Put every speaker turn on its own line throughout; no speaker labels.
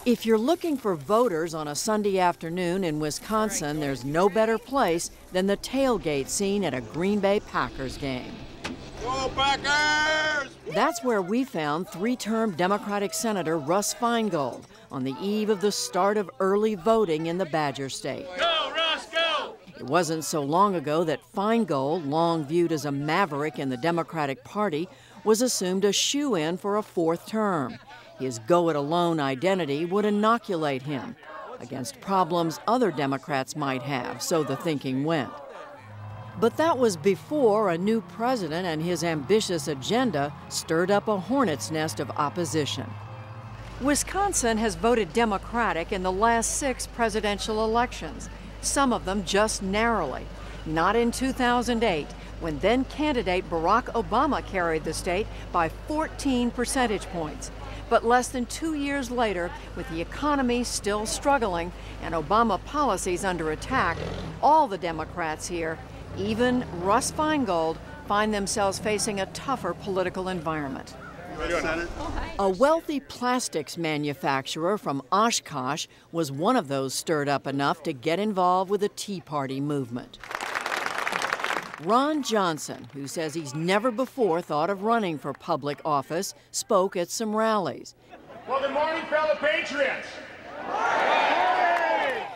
If you're looking for voters on a Sunday afternoon in Wisconsin, there's no better place than the tailgate scene at a Green Bay Packers game.
Go Packers!
That's where we found three-term Democratic Senator Russ Feingold on the eve of the start of early voting in the Badger State.
Go, Russ, go!
It wasn't so long ago that Feingold, long viewed as a maverick in the Democratic Party, was assumed a shoo-in for a fourth term. His go-it-alone identity would inoculate him against problems other Democrats might have, so the thinking went. But that was before a new president and his ambitious agenda stirred up a hornet's nest of opposition. Wisconsin has voted Democratic in the last 6 presidential elections, some of them just narrowly. Not in 2008, when then-candidate Barack Obama carried the state by 14 percentage points. But less than 2 years later, with the economy still struggling and Obama policies under attack, all the Democrats here, even Russ Feingold, find themselves facing a tougher political environment. A wealthy plastics manufacturer from Oshkosh was one of those stirred up enough to get involved with the Tea Party movement. Ron Johnson, who says he's never before thought of running for public office, spoke at some rallies.
Well, good morning, fellow patriots.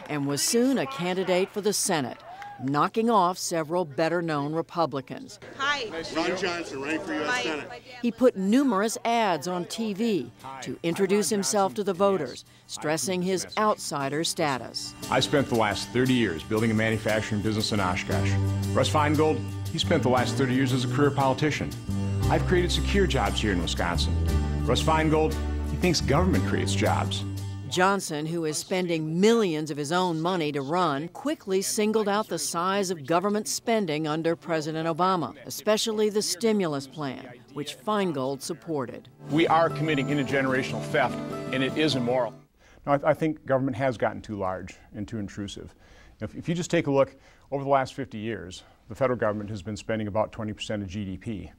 And was soon a candidate for the Senate, knocking off several better-known Republicans.
Hi.
Ron Johnson, running for U.S. Senate.
He put numerous ads on TV to introduce himself to the voters, stressing his outsider status.
I spent the last 30 years building a manufacturing business in Oshkosh. Russ Feingold, he spent the last 30 years as a career politician. I've created secure jobs here in Wisconsin. Russ Feingold, he thinks government creates jobs.
Johnson, who is spending millions of his own money to run, quickly singled out the size of government spending under President Obama, especially the stimulus plan, which Feingold supported.
We are committing intergenerational theft, and it is immoral. No, I think government has gotten too large and too intrusive. If you just take a look, over the last 50 years, the federal government has been spending about 20% of GDP.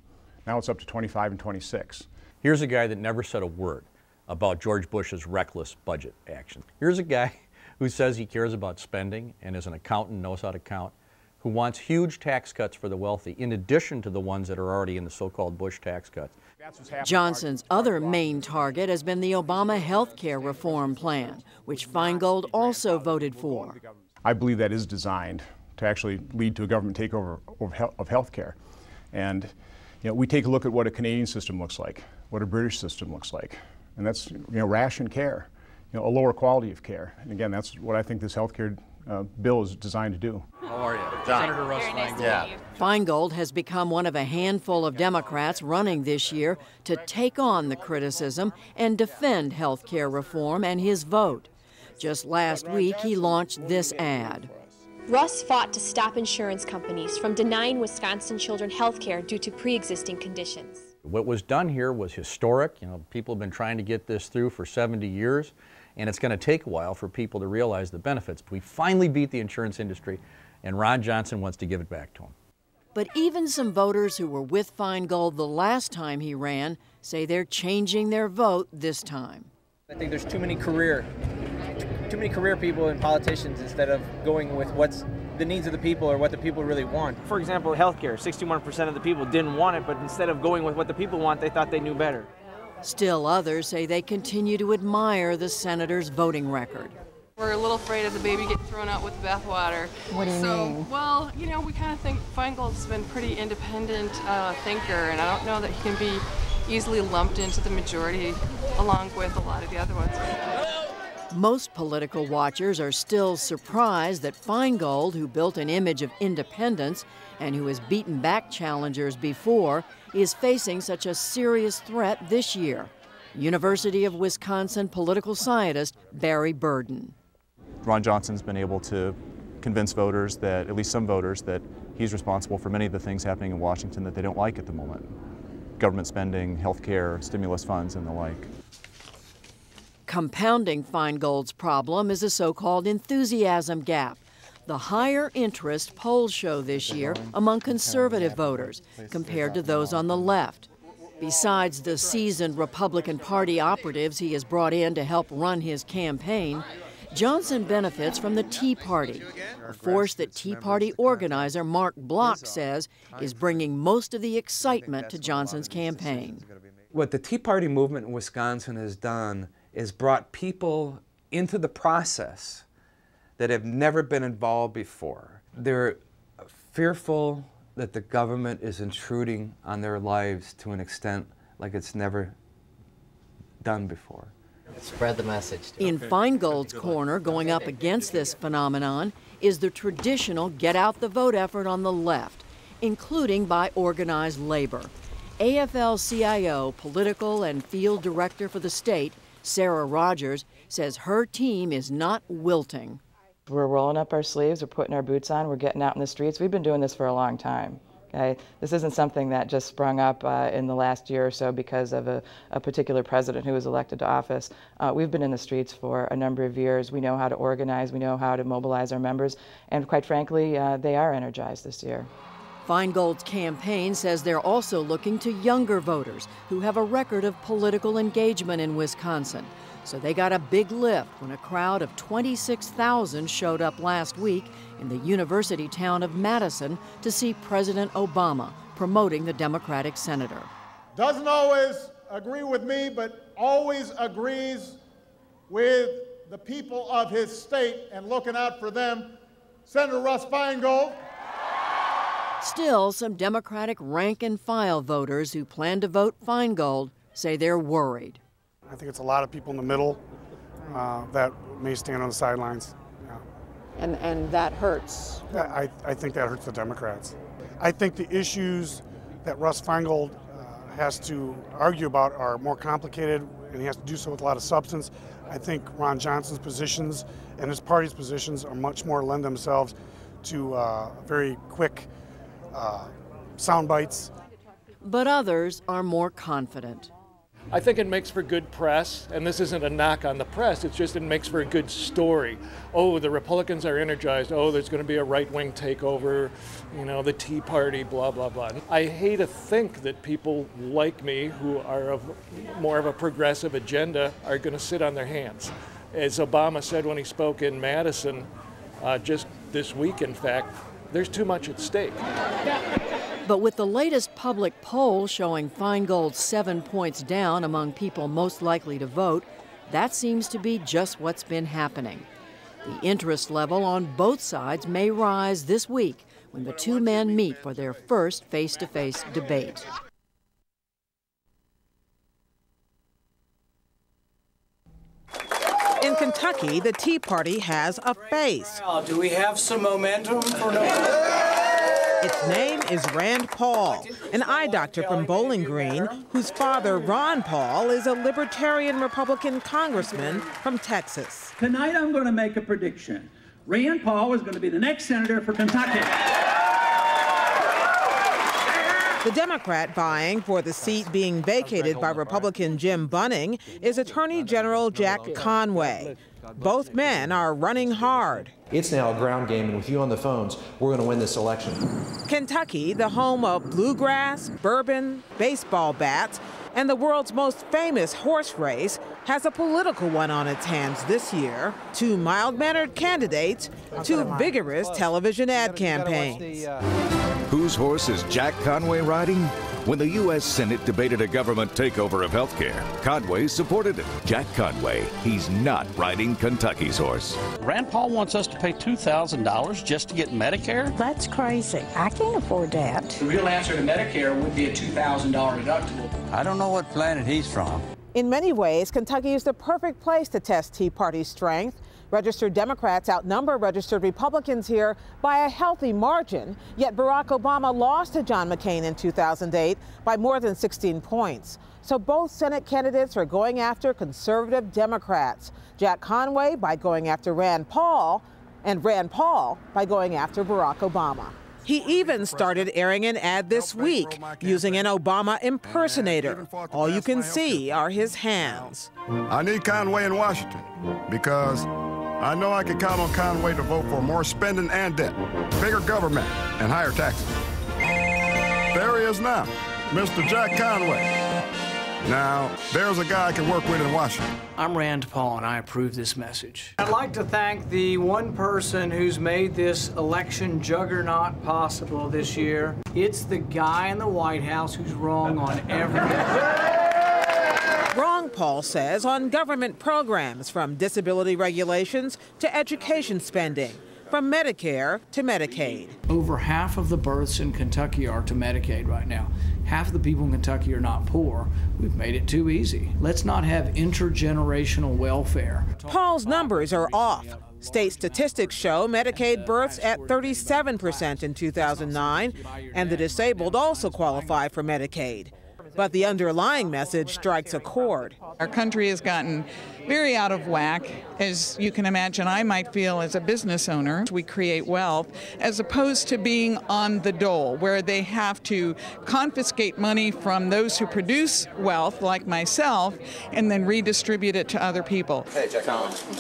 Now it's up to 25 and 26.
Here's a guy that never said a word about George Bush's reckless budget action. Here's a guy who says he cares about spending and is an accountant, knows how to count, who wants huge tax cuts for the wealthy, in addition to the ones that are already in the so-called Bush tax cuts.
Johnson's other main target has been the Obama health care reform plan, which Feingold also voted for.
I believe that is designed to actually lead to a government takeover of health care. And we take a look at what a Canadian system looks like, what a British system looks like. And that's ration care, a lower quality of care. And again, that's what I think this health care bill is designed to do.
How are you?
John.
Senator Russ Feingold.
Yeah.
Feingold has become one of a handful of Democrats running this year to take on the criticism and defend health care reform and his vote. Just last week, he launched this ad.
Russ fought to stop insurance companies from denying Wisconsin children health care due to pre-existing conditions.
What was done here was historic. People have been trying to get this through for 70 years, and it's going to take a while for people to realize the benefits. We finally beat the insurance industry, and Ron Johnson wants to give it back to him.
But even some voters who were with Feingold the last time he ran say they're changing their vote this time.
I think there's too many career people and politicians instead of going with what's the needs of the people or what the people really want. For example, healthcare, 61% of the people didn't want it, but instead of going with what the people want, they thought they knew better.
Still others say they continue to admire the senator's voting record.
We're a little afraid of the baby getting thrown out with the bathwater.
What do you mean?
Well, we kind of think Feingold's been a pretty independent thinker, and I don't know that he can be easily lumped into the majority along with a lot of the other ones.
Most political watchers are still surprised that Feingold, who built an image of independence and who has beaten back challengers before, is facing such a serious threat this year. University of Wisconsin political scientist Barry Burden.
Ron Johnson's been able to convince voters that, at least some voters, that he's responsible for many of the things happening in Washington that they don't like at the moment. Government spending, health care, stimulus funds, and the like.
Compounding Feingold's problem is a so-called enthusiasm gap, the higher interest polls show this year among conservative voters compared to those on the left. Besides the seasoned Republican Party operatives he has brought in to help run his campaign, Johnson benefits from the Tea Party, a force that Tea Party organizer Mark Block says is bringing most of the excitement to Johnson's campaign.
What the Tea Party movement in Wisconsin has done is brought people into the process that have never been involved before. They're fearful that the government is intruding on their lives to an extent like it's never done before.
Spread the message.
In Feingold's corner, going up against this phenomenon, is the traditional get-out-the-vote effort on the left, including by organized labor. AFL-CIO political and field director for the state, Sarah Rogers, says her team is not wilting.
We're rolling up our sleeves, we're putting our boots on, we're getting out in the streets. We've been doing this for a long time. Okay? This isn't something that just sprung up in the last year or so because of a particular president who was elected to office. We've been in the streets for a number of years. We know how to organize, we know how to mobilize our members, and quite frankly, they are energized this year.
Feingold's campaign says they're also looking to younger voters who have a record of political engagement in Wisconsin. So they got a big lift when a crowd of 26,000 showed up last week in the university town of Madison to see President Obama promoting the Democratic senator.
Doesn't always agree with me, but always agrees with the people of his state and looking out for them. Senator Russ Feingold.
Still, some Democratic rank-and-file voters who plan to vote Feingold say they're worried.
I think it's a lot of people in the middle that may stand on the sidelines. Yeah.
And that hurts.
I think that hurts the Democrats. I think the issues that Russ Feingold has to argue about are more complicated, and he has to do so with a lot of substance. I think Ron Johnson's positions and his party's positions are much more lend themselves to very quick sound bites.
But others are more confident.
I think it makes for good press, and this isn't a knock on the press, it's just it makes for a good story. Oh, the Republicans are energized. Oh, there's going to be a right-wing takeover, you know, the Tea Party, blah, blah, blah. I hate to think that people like me who are of more of a progressive agenda are going to sit on their hands. As Obama said when he spoke in Madison just this week, in fact, there's too much at stake.
But with the latest public poll showing Feingold 7 points down among people most likely to vote, that seems to be just what's been happening. The interest level on both sides may rise this week when the two men meet for their first face-to-face debate.
In Kentucky, the Tea Party has a face.
Well, do we have some momentum for November?
Its name is Rand Paul, an eye doctor from Bowling Green, whose father, Ron Paul, is a libertarian Republican congressman from Texas.
Tonight I'm going to make a prediction. Rand Paul is going to be the next senator for Kentucky.
The Democrat vying for the seat being vacated by Republican Jim Bunning is Attorney General Jack Conway. Both men are running hard.
It's now a ground game, and with you on the phones, we're going to win this election.
Kentucky, the home of bluegrass, bourbon, baseball bats, and the world's most famous horse race, has a political one on its hands this year. Two mild-mannered candidates, two vigorous television ad campaigns.
Whose horse is Jack Conway riding? When the U.S. Senate debated a government takeover of health care, Conway supported it. Jack Conway, he's not riding Kentucky's horse.
Rand Paul wants us to pay $2,000 just to get Medicare?
That's crazy. I can't afford that.
The real answer to Medicare would be a $2,000 deductible.
I don't know what planet he's from.
In many ways, Kentucky is the perfect place to test Tea Party's strength. Registered Democrats outnumber registered Republicans here by a healthy margin, yet Barack Obama lost to John McCain in 2008 by more than 16 points. So both Senate candidates are going after conservative Democrats. Jack Conway by going after Rand Paul, and Rand Paul by going after Barack Obama. He even started airing an ad this week using an Obama impersonator. All you can see are his hands.
I need Conway in Washington because I know I can count on Conway to vote for more spending and debt, bigger government, and higher taxes. There he is now. Mr. Jack Conway. Now, there's a guy I can work with in Washington.
I'm Rand Paul, and I approve this message. I'd like to thank the one person who's made this election juggernaut possible this year. It's the guy in the White House who's wrong on everything.
Wrong, Paul says, on government programs, from disability regulations to education spending, from Medicare to Medicaid.
Over half of the births in Kentucky are to Medicaid right now. Half of the people in Kentucky are not poor. We've made it too easy. Let's not have intergenerational welfare.
Paul's numbers are off. State statistics show Medicaid births at 37% in 2009, and the disabled also qualify for Medicaid. But the underlying message strikes a chord.
Our country has gotten very out of whack. As you can imagine, I might feel as a business owner, we create wealth, as opposed to being on the dole, where they have to confiscate money from those who produce wealth, like myself, and then redistribute it to other people.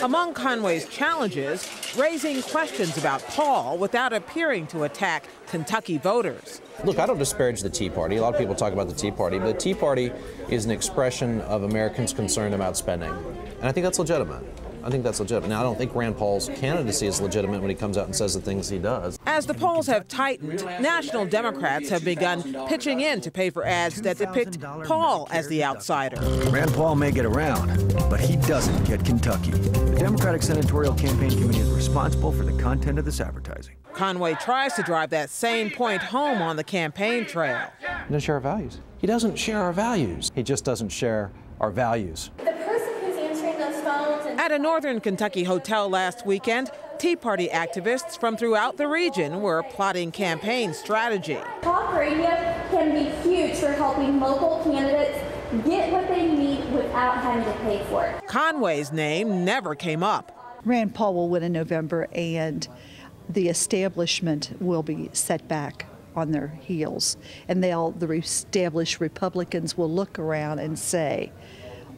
Among Conway's challenges, raising questions about Paul without appearing to attack Kentucky voters.
Look, I don't disparage the Tea Party. A lot of people talk about the Tea Party, but the Tea Party is an expression of Americans' concern about spending. And I think that's legitimate. I think that's legitimate. Now, I don't think Rand Paul's candidacy is legitimate when he comes out and says the things he does.
As the polls have tightened, national Democrats have begun pitching in to pay for ads that depict Paul as the outsider.
Rand Paul may get around, but he doesn't get Kentucky. The Democratic Senatorial Campaign Committee is responsible for the content of this advertising.
Conway tries to drive that same point home on the campaign trail.
He doesn't share our values. He doesn't share our values. He just doesn't share our values.
The person who's answering those phones.
At a northern Kentucky hotel last weekend, Tea Party activists from throughout the region were plotting campaign strategy.
Talk radio can be huge for helping local candidates get what they need without having to pay for it.
Conway's name never came up.
Rand Paul will win in November, and the establishment will be set back on their heels. And the established Republicans will look around and say,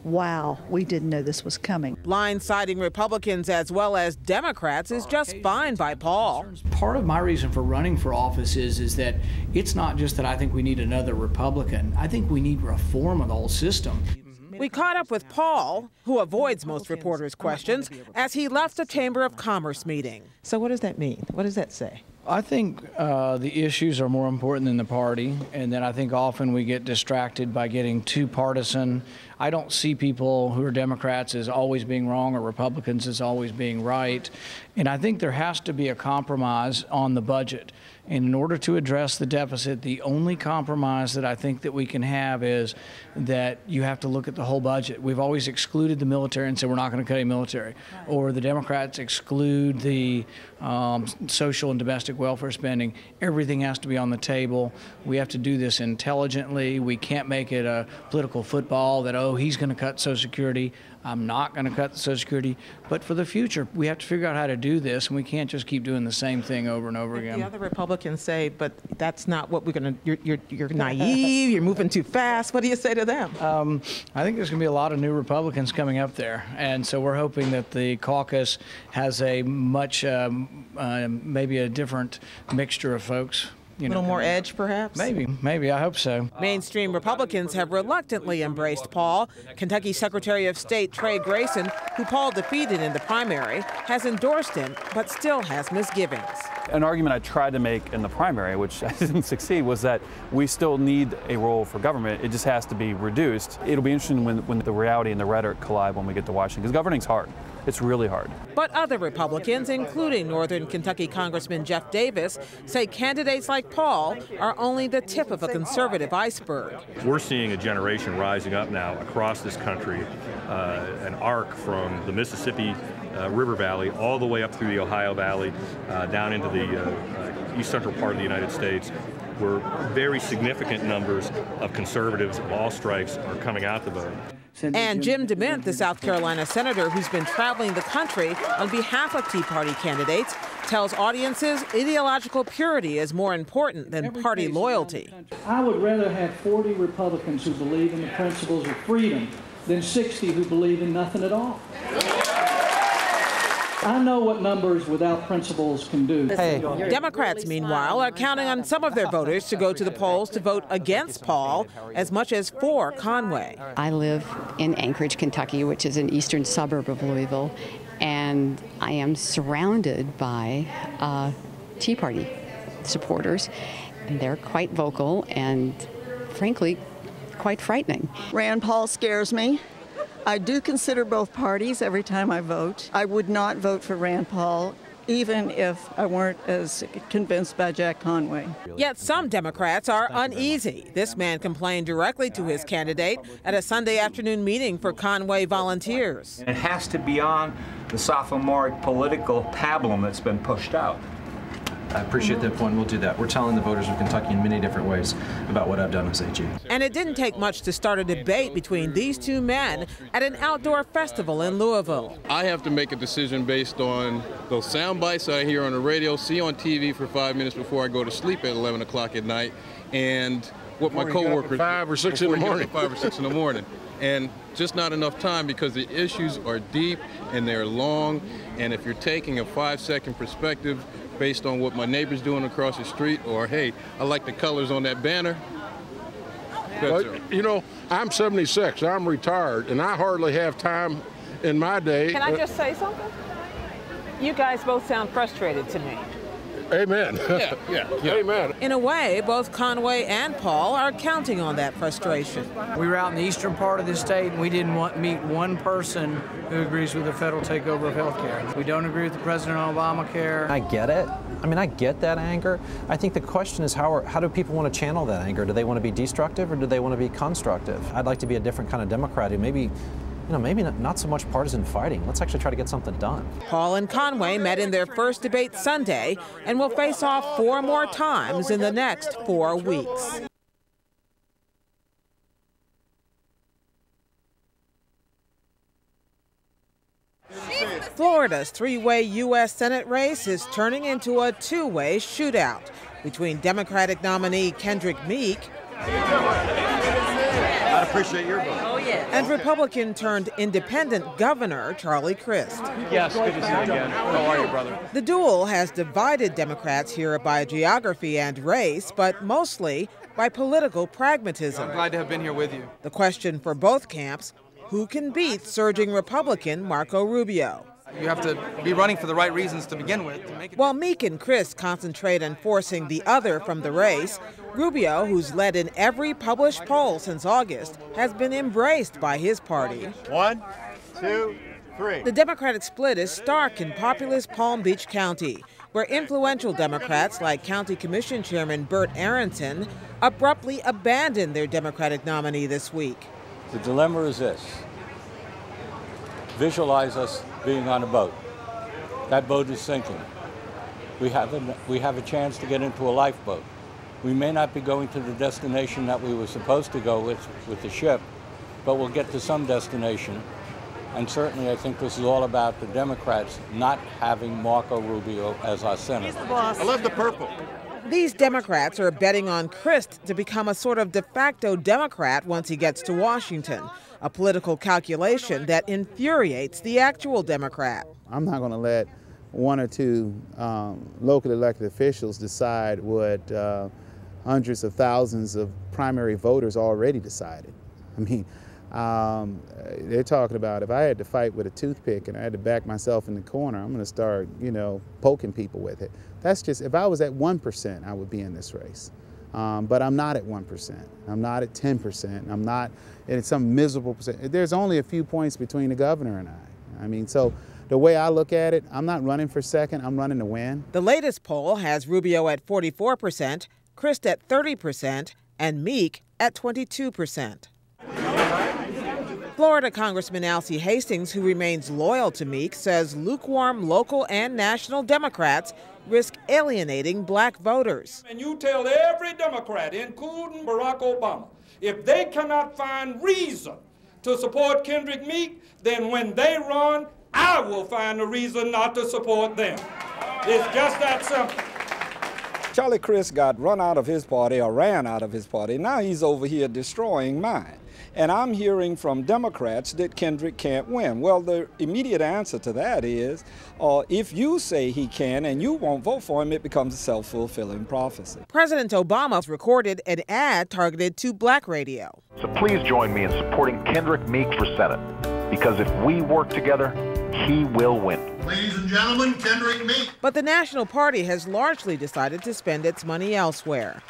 wow, we didn't know this was coming.
Blindsiding Republicans as well as Democrats is just fine by Paul.
Part of my reason for running for office is that it's not just that I think we need another Republican. I think we need reform of the whole system.
We caught up with Paul, who avoids most reporters' questions, as he left the Chamber of Commerce meeting. So what does that mean? What does that say?
I think the issues are more important than the party, and then I think often we get distracted by getting too partisan. I don't see people who are Democrats as always being wrong or Republicans as always being right. And I think there has to be a compromise on the budget. And in order to address the deficit, the only compromise that I think that we can have is that you have to look at the whole budget. We've always excluded the military and said we're not going to cut any military. Or the Democrats exclude the social and domestic welfare spending. Everything has to be on the table. We have to do this intelligently. We can't make it a political football that, oh, he's going to cut Social Security. I'm not going to cut the Social Security. But for the future, we have to figure out how to do this, and we can't just keep doing the same thing over and over again.
The other Republicans say, but that's not what we're going to, you're naive, you're moving too fast. What do you say to them?
I think there's going to be a lot of new Republicans coming up there. And so we're hoping that the caucus has a much, maybe a different mixture of folks.
A little more edge, perhaps?
Maybe. I hope so.
Mainstream Republicans have reluctantly embraced Paul. Kentucky Secretary of State Trey Grayson, who Paul defeated in the primary, has endorsed him, but still has misgivings.
An argument I tried to make in the primary, which I didn't succeed, was that we still need a role for government. It just has to be reduced. It'll be interesting when the reality and the rhetoric collide when we get to Washington, because governing's hard. It's really hard.
But other Republicans, including Northern Kentucky Congressman Jeff Davis, say candidates like Paul are only the tip of a conservative iceberg.
We're seeing a generation rising up now across this country, an arc from the Mississippi River Valley all the way up through the Ohio Valley, down into the east central part of the United States, where very significant numbers of conservatives of all stripes are coming out to vote.
And Jim DeMint, the South Carolina senator who's been traveling the country on behalf of Tea Party candidates, tells audiences ideological purity is more important than party loyalty.
I would rather have 40 Republicans who believe in the principles of freedom than 60 who believe in nothing at all.
I know what numbers without principles can do.
Hey.
Democrats, meanwhile, are counting on some of their voters to go to the polls to vote against Paul as much as for Conway.
I live in Anchorage, Kentucky, which is an eastern suburb of Louisville, and I am surrounded by Tea Party supporters, and they're quite vocal and, frankly, quite frightening.
Rand Paul scares me. I do consider both parties every time I vote. I would not vote for Rand Paul, even if I weren't as convinced by Jack Conway.
Yet some Democrats are uneasy. This man complained directly to his candidate at a Sunday afternoon meeting for Conway volunteers.
It has to be on the sophomoric political pablum that's been pushed out.
I appreciate that point. We'll do that. We're telling the voters of Kentucky in many different ways about what I've done as AG.
And it didn't take much to start a debate between these two men at an outdoor festival in Louisville.
I have to make a decision based on those sound bites I hear on the radio, see on TV for 5 minutes before I go to sleep at 11 o'clock at night, and what my coworkers
5 or 6 in the morning.
5 or 6 in the morning. And just not enough time because the issues are deep and they're long, and if you're taking a 5-second perspective based on what my neighbor's doing across the street, or hey, I like the colors on that banner.
Well, you know, I'm 76, I'm retired, and I hardly have time in my day.
Can I just say something? You guys both sound frustrated to me.
Amen. Yeah. Amen.
In a way, both Conway and Paul are counting on that frustration.
We were out in the eastern part of the state, and we didn't meet one person who agrees with the federal takeover of health care. We don't agree with the president on Obamacare.
I get it. I mean, I get that anger. I think the question is how do people want to channel that anger? Do they want to be destructive or do they want to be constructive? I'd like to be a different kind of Democrat who maybe not so much partisan fighting. Let's actually try to get something done.
Paul and Conway met in their first debate Sunday and will face off 4 more times in the next 4 weeks. Florida's 3-way U.S. Senate race is turning into a 2-way shootout between Democratic nominee Kendrick Meek
I appreciate your vote.
Oh, yeah. And Republican turned independent Governor Charlie Crist.
Yes, good to see you again. How are you, brother?
The duel has divided Democrats here by geography and race, but mostly by political pragmatism.
I'm glad to have been here with you.
The question for both camps, who can beat surging Republican Marco Rubio?
You have to be running for the right reasons to begin with.
While Meek and Crist concentrate on forcing the other from the race, Rubio, who's led in every published poll since August, has been embraced by his party.
1, 2, 3.
The Democratic split is stark in populous Palm Beach County, where influential Democrats like County Commission Chairman Bert Aronson abruptly abandoned their Democratic nominee this week.
The dilemma is this. Visualize us being on a boat. That boat is sinking. We have a chance to get into a lifeboat. We may not be going to the destination that we were supposed to go with the ship, but we'll get to some destination. And certainly I think this is all about the Democrats not having Marco Rubio as our senator.
I love the purple.
These Democrats are betting on Crist to become a sort of de facto Democrat once he gets to Washington, a political calculation that infuriates the actual Democrat.
I'm not going to let 1 or 2 locally elected officials decide what hundreds of thousands of primary voters already decided. I mean, they're talking about if I had to fight with a toothpick and I had to back myself in the corner, I'm going to start, poking people with it. That's just, if I was at 1%, I would be in this race. But I'm not at 1%. I'm not at 10%. I'm not at some miserable percent. There's only a few points between the governor and I. I mean, so the way I look at it, I'm not running for second. I'm running to win.
The latest poll has Rubio at 44%, Crist at 30%, and Meek at 22%. Florida Congressman Alcee Hastings, who remains loyal to Meek, says lukewarm local and national Democrats risk alienating black voters.
And you tell every Democrat, including Barack Obama, if they cannot find reason to support Kendrick Meek, then when they run, I will find a reason not to support them. It's just that simple.
Charlie Crist got run out of his party or ran out of his party. Now he's over here destroying mine. And I'm hearing from Democrats that Kendrick can't win. Well, the immediate answer to that is, if you say he can and you won't vote for him, it becomes a self-fulfilling prophecy.
President Obama recorded an ad targeted to black radio.
So please join me in supporting Kendrick Meek for Senate, because if we work together, he will win.
Ladies and gentlemen, Kendrick Meek.
But the National Party has largely decided to spend its money elsewhere.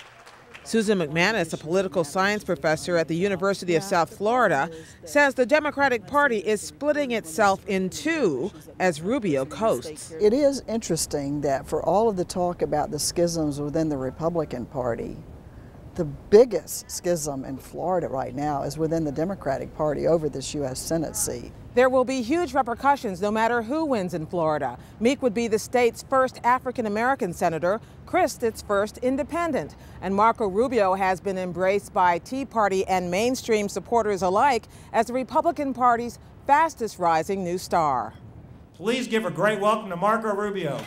Susan McManus, a political science professor at the University of South Florida, says the Democratic Party is splitting itself in two as Rubio coasts.
It is interesting that for all of the talk about the schisms within the Republican Party, the biggest schism in Florida right now is within the Democratic Party over this U.S. Senate seat.
There will be huge repercussions no matter who wins in Florida. Meek would be the state's first African-American senator, Crist its first independent. And Marco Rubio has been embraced by Tea Party and mainstream supporters alike as the Republican Party's fastest rising new star.
Please give a great welcome to Marco Rubio.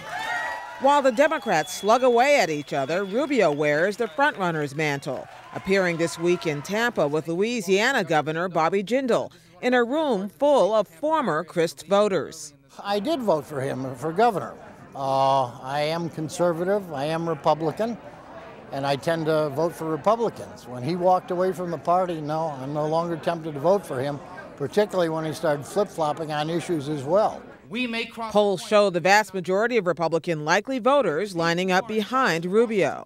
While the Democrats slug away at each other, Rubio wears the frontrunner's mantle, appearing this week in Tampa with Louisiana Governor Bobby Jindal in a room full of former Crist voters.
I did vote for him for governor. I am conservative, I am Republican, and I tend to vote for Republicans. When he walked away from the party, no, I'm no longer tempted to vote for him, particularly when he started flip-flopping on issues as well.
Polls show the vast majority of Republican likely voters lining up behind Rubio.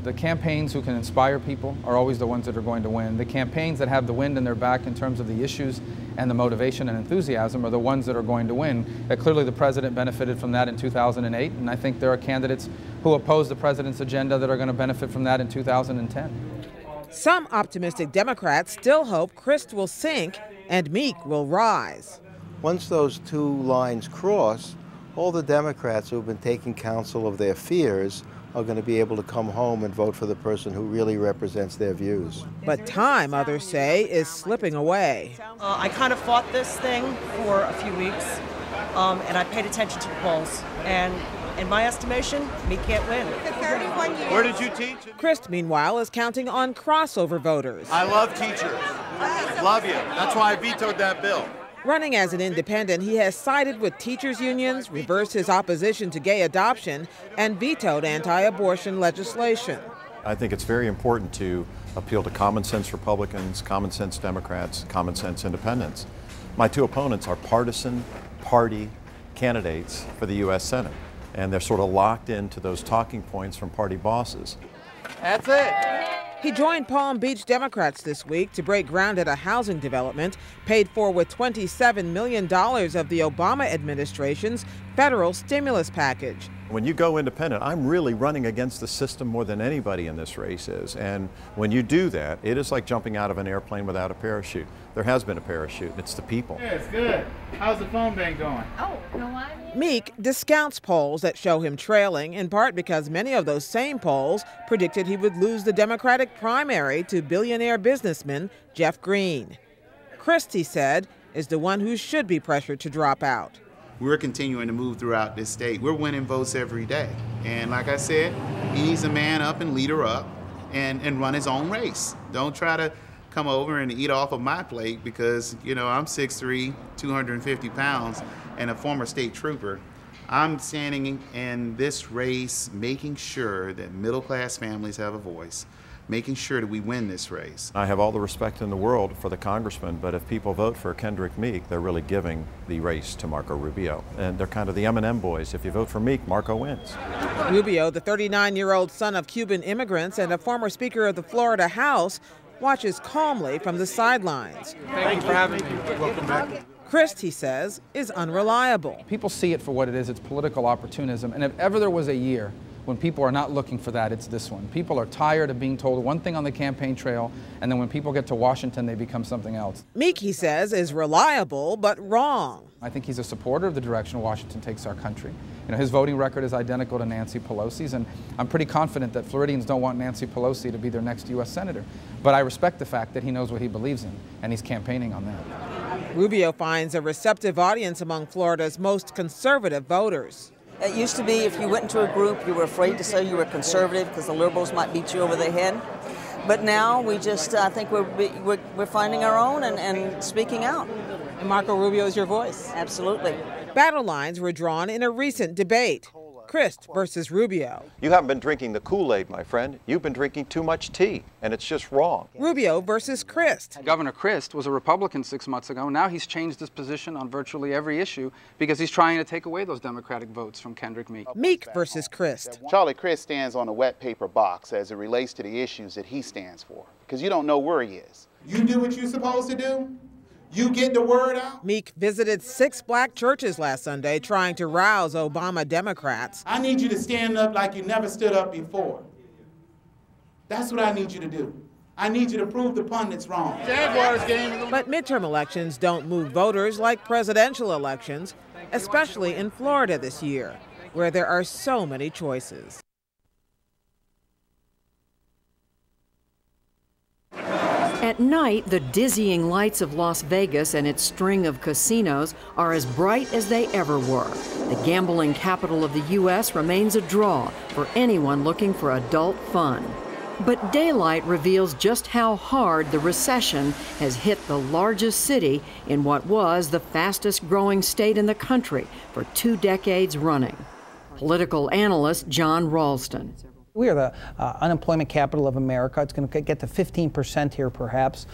The campaigns who can inspire people are always the ones that are going to win. The campaigns that have the wind in their back in terms of the issues and the motivation and enthusiasm are the ones that are going to win. Clearly the president benefited from that in 2008, and I think there are candidates who oppose the president's agenda that are going to benefit from that in 2010.
Some optimistic Democrats still hope Crist will sink and Meek will rise.
Once those two lines cross, all the Democrats who have been taking counsel of their fears are going to be able to come home and vote for the person who really represents their views.
But time, others say, is slipping away.
I kind of fought this thing for a few weeks, and I paid attention to the polls. And in my estimation, Meek can't win.
31 years. Where did you teach?
Crist, meanwhile, is counting on crossover voters.
I love teachers. Love you. That's why I vetoed that bill.
Running as an independent, he has sided with teachers' unions, reversed his opposition to gay adoption, and vetoed anti-abortion legislation.
I think it's very important to appeal to common sense Republicans, common sense Democrats, common sense independents. My two opponents are partisan party candidates for the U.S. Senate, and they're sort of locked into those talking points from party bosses.
That's it. He joined Palm Beach Democrats this week to break ground at a housing development paid for with $27 million of the Obama administration's federal stimulus package.
When you go independent, I'm really running against the system more than anybody in this race is. And when you do that, it is like jumping out of an airplane without a parachute. There has been a parachute, and it's the people.
Yeah, it's good. How's the phone bank going?
Oh, no, I...
Meek discounts polls that show him trailing, in part because many of those same polls predicted he would lose the Democratic primary to billionaire businessman Jeff Green. Crist, he said, is the one who should be pressured to drop out.
We're continuing to move throughout this state. We're winning votes every day. And like I said, he needs to man up and leader up and run his own race. Don't try to come over and eat off of my plate because, you know, I'm 6'3", 250 pounds, and a former state trooper. I'm standing in this race making sure that middle-class families have a voice, making sure that we win this race.
I have all the respect in the world for the congressman, but if people vote for Kendrick Meek, they're really giving the race to Marco Rubio. And they're kind of the M&M boys. If you vote for Meek, Marco wins.
Rubio, the 39-year-old son of Cuban immigrants and a former Speaker of the Florida House, watches calmly from the sidelines.
Thank you for having me. Welcome back.
Crist, he says, is unreliable.
People see it for what it is. It's political opportunism. And if ever there was a year when people are not looking for that, it's this one. People are tired of being told one thing on the campaign trail, and then when people get to Washington, they become something else.
Meek, he says, is reliable but wrong.
I think he's a supporter of the direction Washington takes our country. You know, his voting record is identical to Nancy Pelosi's, and I'm pretty confident that Floridians don't want Nancy Pelosi to be their next U.S. Senator. But I respect the fact that he knows what he believes in, and he's campaigning on that.
Rubio finds a receptive audience among Florida's most conservative voters.
It used to be if you went into a group, you were afraid to say you were conservative because the liberals might beat you over the head. But now we just, I think we're finding our own and speaking out.
And Marco Rubio is your voice.
Absolutely.
Battle lines were drawn in a recent debate. Crist versus Rubio.
You haven't been drinking the Kool-Aid, my friend. You've been drinking too much tea, and it's just wrong.
Rubio versus Crist.
Governor Crist was a Republican 6 months ago. Now he's changed his position on virtually every issue because he's trying to take away those Democratic votes from Kendrick Meek.
Meek versus Crist.
Charlie Crist stands on a wet paper box as it relates to the issues that he stands for, because you don't know where he is.
You do what you're supposed to do. You get the word out.
Meek visited 6 black churches last Sunday trying to rouse Obama Democrats.
I need you to stand up like you never stood up before. That's what I need you to do. I need you to prove the pundits wrong.
Jaguars game. But midterm elections don't move voters like presidential elections, especially in Florida this year, where there are so many choices.
At night, the dizzying lights of Las Vegas and its string of casinos are as bright as they ever were. The gambling capital of the U.S. remains a draw for anyone looking for adult fun. But daylight reveals just how hard the recession has hit the largest city in what was the fastest growing state in the country for 2 decades running. Political analyst John Ralston.
We are the unemployment capital of America. It's going to get to 15% here, perhaps.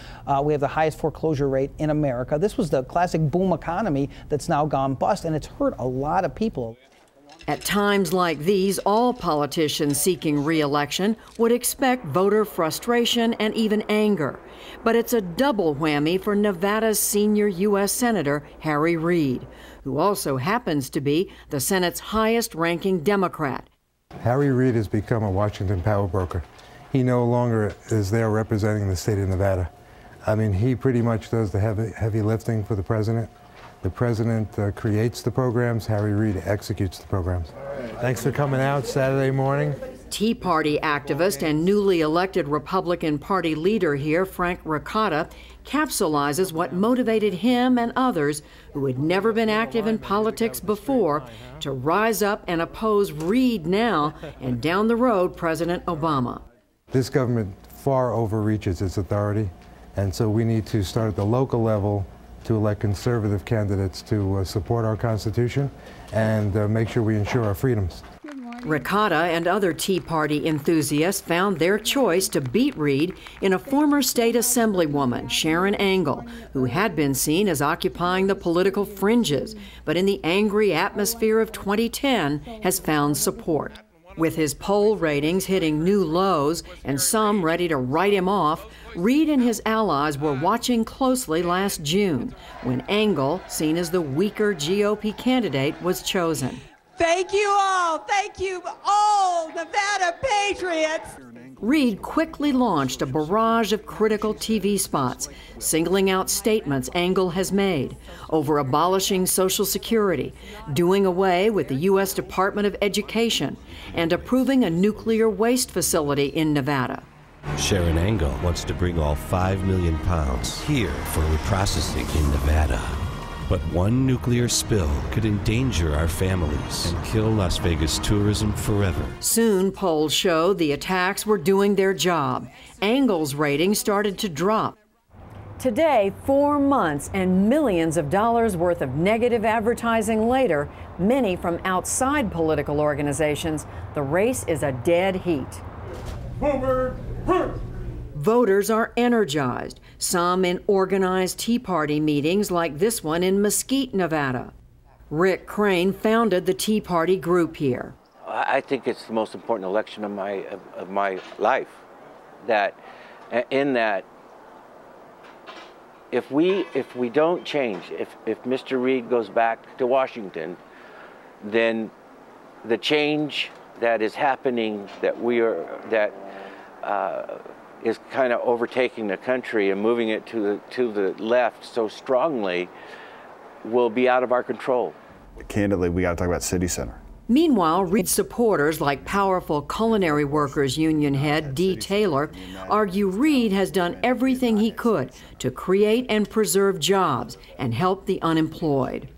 We have the highest foreclosure rate in America. This was the classic boom economy that's now gone bust, and it's hurt a lot of people.
At times like these, all politicians seeking re-election would expect voter frustration and even anger. But it's a double whammy for Nevada's senior U.S. Senator Harry Reid, who also happens to be the Senate's highest-ranking Democrat.
Harry Reid has become a Washington power broker. He no longer is there representing the state of Nevada. I mean, he pretty much does the heavy lifting for the president. The president creates the programs. Harry Reid executes the programs. Thanks for coming out Saturday morning.
Tea Party activist and newly elected Republican Party leader here, Frank Ricotta, capsulizes what motivated him and others who had never been active in politics before to rise up and oppose Reid now and down the road President Obama.
This government far overreaches its authority, and so we need to start at the local level to elect conservative candidates to support our Constitution and make sure we ensure our freedoms.
Ricotta and other Tea Party enthusiasts found their choice to beat Reid in a former state assemblywoman, Sharon Angle, who had been seen as occupying the political fringes, but in the angry atmosphere of 2010 has found support. With his poll ratings hitting new lows and some ready to write him off, Reid and his allies were watching closely last June when Angle, seen as the weaker GOP candidate, was chosen.
Thank you all, Nevada patriots.
Reid quickly launched a barrage of critical TV spots, singling out statements Angle has made over abolishing Social Security, doing away with the U.S. Department of Education, and approving a nuclear waste facility in Nevada.
Sharon Angle wants to bring all 5 million pounds here for reprocessing in Nevada. But one nuclear spill could endanger our families and kill Las Vegas tourism forever.
Soon, polls showed the attacks were doing their job. Angle's ratings started to drop. Today, 4 months and millions of dollars worth of negative advertising later, many from outside political organizations, the race is a dead heat. Voters are energized, some in organized Tea Party meetings like this one in Mesquite, Nevada. Rick Crane founded the Tea Party group here.
I think it's the most important election of my life. That if we don't change, if Mr. Reid goes back to Washington, then the change that is happening is kind of overtaking the country and moving it to the left so strongly will be out of our control.
Candidly, we got to talk about City Center.
Meanwhile, Reid supporters like powerful culinary workers union head Dee Taylor argue Reid has done everything he could to create and preserve jobs and help the unemployed.